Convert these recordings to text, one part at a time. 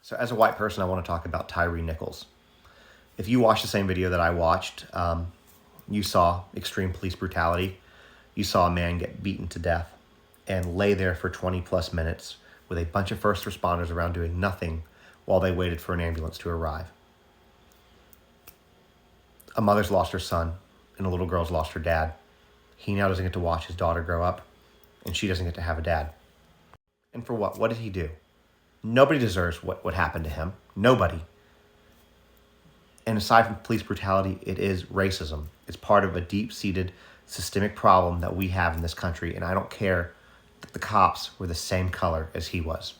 So as a white person, I want to talk about Tyre Nichols. If you watched the same video that I watched, you saw extreme police brutality. You saw a man get beaten to death and lay there for 20 plus minutes with a bunch of first responders around doing nothing while they waited for an ambulance to arrive. A mother's lost her son and a little girl's lost her dad. He now doesn't get to watch his daughter grow up, and she doesn't get to have a dad. And for what? What did he do? Nobody deserves what happened to him. Nobody. And aside from police brutality, it is racism. It's part of a deep-seated systemic problem that we have in this country, and I don't care that the cops were the same color as he was.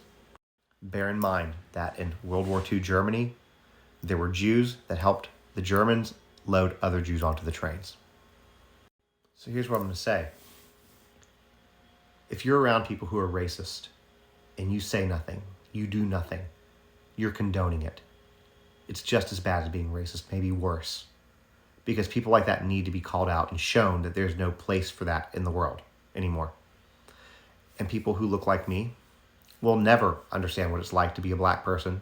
Bear in mind that in World War II Germany, there were Jews that helped the Germans load other Jews onto the trains. So here's what I'm going to say. If you're around people who are racist and you say nothing, you do nothing, you're condoning it. It's just as bad as being racist, maybe worse. Because people like that need to be called out and shown that there's no place for that in the world anymore. And people who look like me will never understand what it's like to be a black person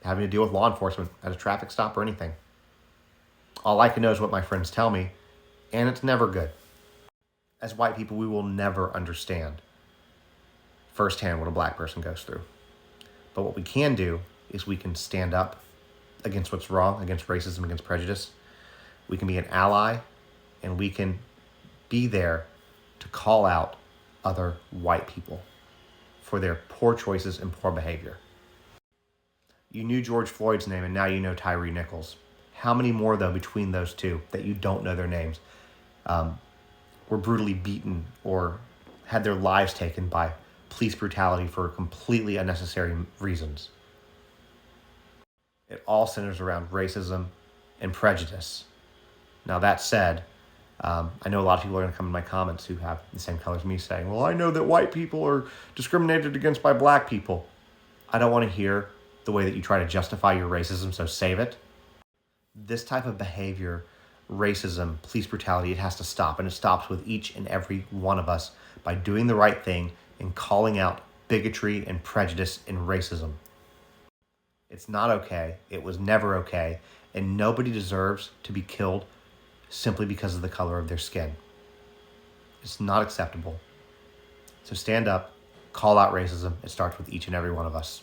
having to deal with law enforcement at a traffic stop or anything. All I can know is what my friends tell me, and it's never good. As white people, we will never understand firsthand what a black person goes through. But what we can do is we can stand up against what's wrong, against racism, against prejudice. We can be an ally, and we can be there to call out other white people for their poor choices and poor behavior. You knew George Floyd's name, and now you know Tyre Nichols. How many more, though, between those two that you don't know their names, were brutally beaten or had their lives taken by police brutality for completely unnecessary reasons? It all centers around racism and prejudice. Now, that said, I know a lot of people are going to come in my comments who have the same color as me saying, well, I know that white people are discriminated against by black people. I don't want to hear the way that you try to justify your racism, so save it. This type of behavior, racism, police brutality, it has to stop. And it stops with each and every one of us by doing the right thing and calling out bigotry and prejudice and racism. It's not okay. It was never okay. And nobody deserves to be killed simply because of the color of their skin. It's not acceptable. So stand up, call out racism. It starts with each and every one of us.